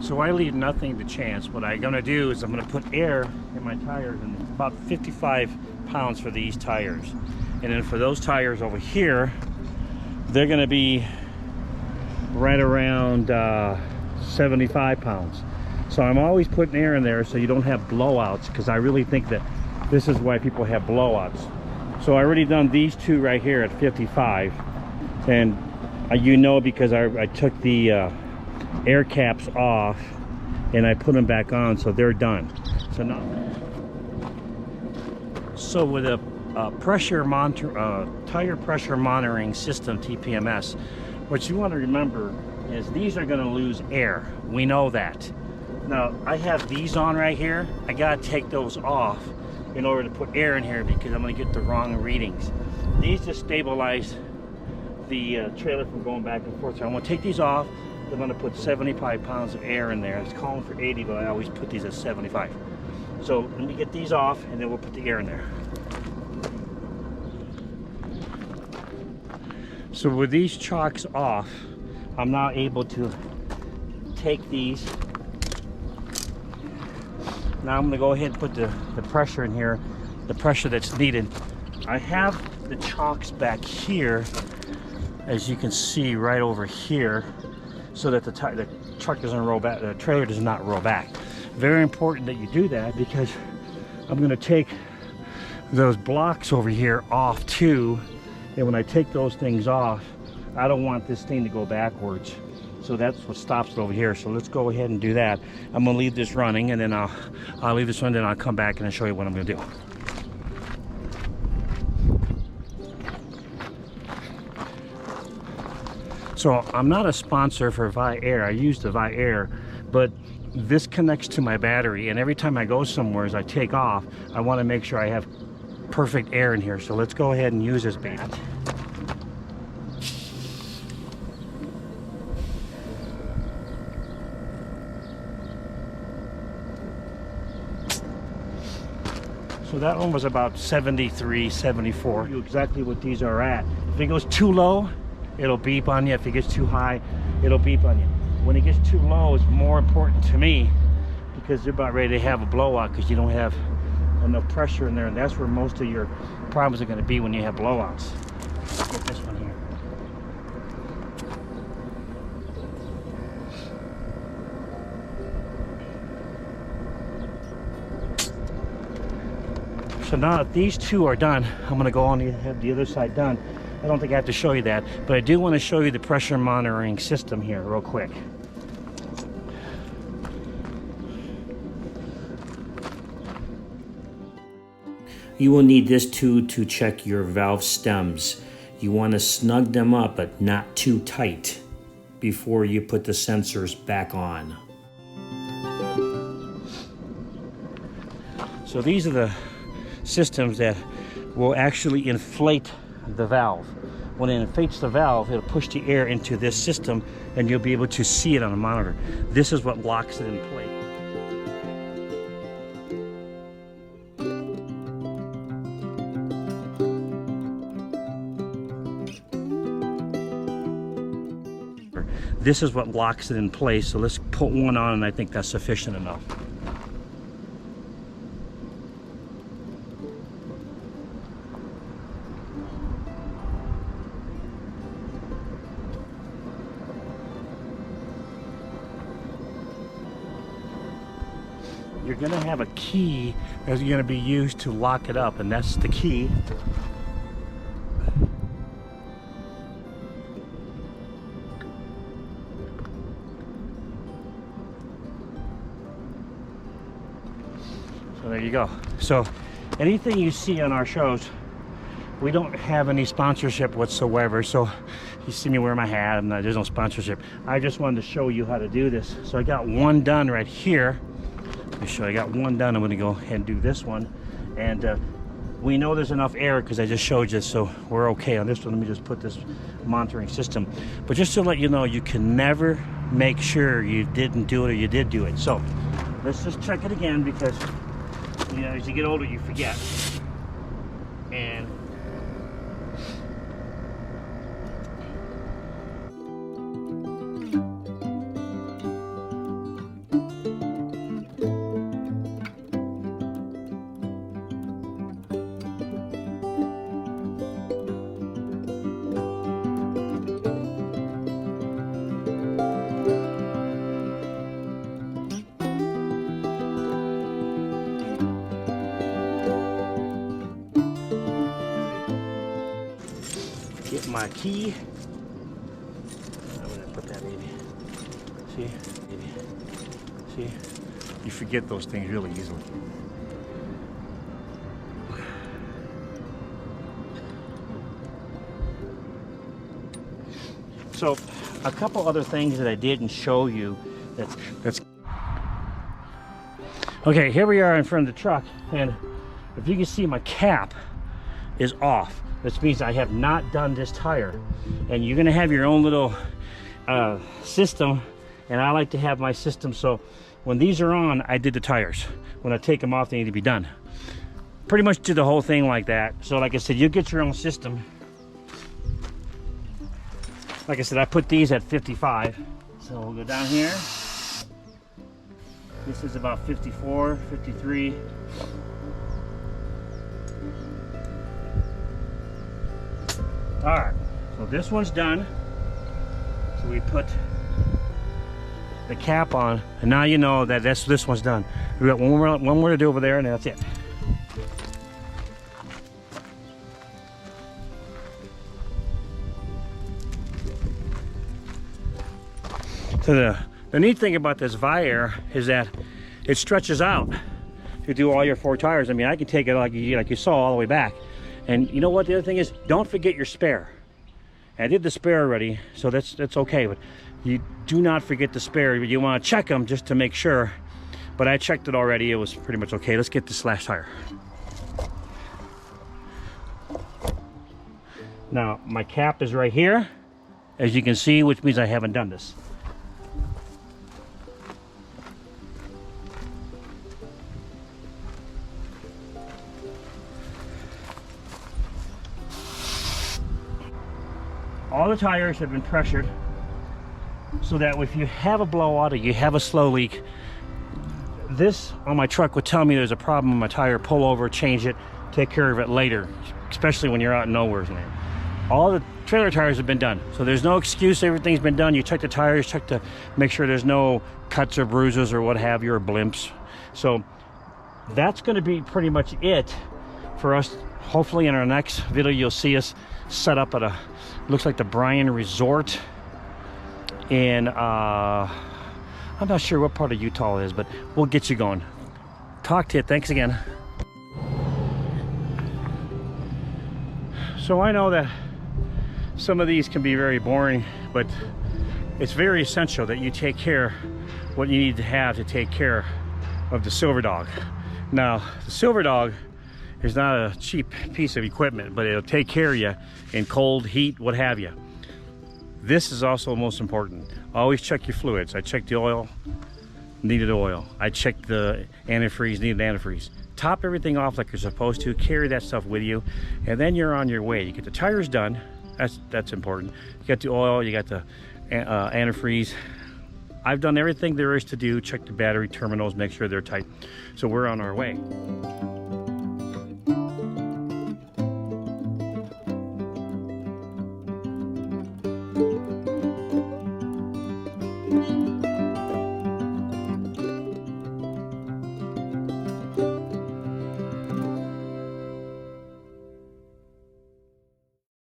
So I leave nothing to chance. What I'm gonna do is I'm gonna put air in my tires, and it's about 55 pounds for these tires. And then for those tires over here, they're gonna be right around 75 pounds. So I'm always putting air in there so you don't have blowouts, because I really think that this is why people have blowouts. So I already done these two right here at 55, and you know, because I took the air caps off and I put them back on, so they're done. So now, so with a tire pressure monitoring system, TPMS, what you want to remember is these are going to lose air. We know that. Now I have these on right here. I gotta take those off in order to put air in here, because I'm going to get the wrong readings. These just stabilize the trailer from going back and forth. So I'm going to take these off. I'm going to put 75 pounds of air in there. It's calling for 80, but I always put these at 75. So let me get these off, and then we'll put the air in there. So with these chocks off, I'm now able to take these. Now I'm going to go ahead and put the pressure in here, the pressure that's needed. I have the chocks back here, as you can see right over here, so that the truck doesn't roll back, the trailer does not roll back. Very important that you do that, because I'm going to take those blocks over here off too, and when I take those things off, I don't want this thing to go backwards. So that's what stops it over here. So let's go ahead and do that. I'm going to leave this running, and then I'll leave this one, then I'll come back and I'll show you what I'm going to do. So I'm not a sponsor for Viair. I use the Viair, but this connects to my battery, and every time I go somewhere, as I take off, I want to make sure I have perfect air in here. So let's go ahead and use this baby. So that one was about 73, 74. Exactly what these are at. If it goes too low, it'll beep on you. If it gets too high, it'll beep on you. When it gets too low, it's more important to me, because you're about ready to have a blowout because you don't have enough pressure in there, and that's where most of your problems are going to be when you have blowouts. Let's get this one here. So now that these two are done, I'm going to go on and have the other side done. I don't think I have to show you that, but I do want to show you the pressure monitoring system here real quick. You will need this too to check your valve stems. You want to snug them up, but not too tight, before you put the sensors back on. So these are the systems that will actually inflate the valve. When it inflates the valve, it'll push the air into this system, and you'll be able to see it on the monitor. This is what locks it in place. This is what locks it in place. So let's put one on, and I think that's sufficient enough. You're going to have a key that's going to be used to lock it up, and that's the key. So there you go. So anything you see on our shows, we don't have any sponsorship whatsoever. So you see me wear my hat, and there's no sponsorship. I just wanted to show you how to do this. So I got one done right here. Let me show you. I got one done. I'm going to go ahead and do this one. And we know there's enough air because I just showed you, so we're okay on this one. Let me just put this monitoring system. But just to let you know, you can never make sure you didn't do it or you did do it. So let's just check it again, because you know, as you get older, you forget. And my key. I'm gonna put that maybe. See? Maybe. See? You forget those things really easily. So, a couple other things that I didn't show you. That's okay. Here we are in front of the truck, and if you can see, my cap is off. This means I have not done this tire, and you're gonna have your own little system, and I like to have my system so when these are on, I did the tires. When I take them off, they need to be done. Pretty much did the whole thing like that. So like I said, you get your own system. Like I said, I put these at 55. So we'll go down here. This is about 54, 53. All right, so this one's done. So we put the cap on, and now you know that this one's done. We got one more to do over there, and that's it. So the neat thing about this Viair is that it stretches out to do all your 4 tires. I mean, I can take it like you saw all the way back. And you know what the other thing is? Don't forget your spare. I did the spare already, so that's okay. But you do not forget the spare. You want to check them just to make sure. But I checked it already. It was pretty much okay. Let's get this last tire. Now, my cap is right here, as you can see, which means I haven't done this. All the tires have been pressured so that if you have a blowout or you have a slow leak, this on my truck would tell me there's a problem with my tire. Pull over, change it, take care of it later, especially when you're out in nowhere. All the trailer tires have been done, so there's no excuse. Everything's been done. You check the tires, check to make sure there's no cuts or bruises or what have you, or blimps. So that's going to be pretty much it for us. Hopefully in our next video you'll see us set up at a, looks like the Bryan Resort in I'm not sure what part of Utah it is, but we'll get you going. Talk to you. Thanks again. So I know that some of these can be very boring, but it's very essential that you take care what you need to have to take care of the Silver Dog. Now, the Silver Dog is not a cheap piece of equipment, but it'll take care of you in cold, heat, what have you. This is also most important. Always check your fluids. I checked the oil, needed oil. I checked the antifreeze, needed antifreeze. Top everything off like you're supposed to. Carry that stuff with you, and then you're on your way. You get the tires done. That's important. You got the oil. You got the antifreeze. I've done everything there is to do. Check the battery terminals, make sure they're tight. So we're on our way.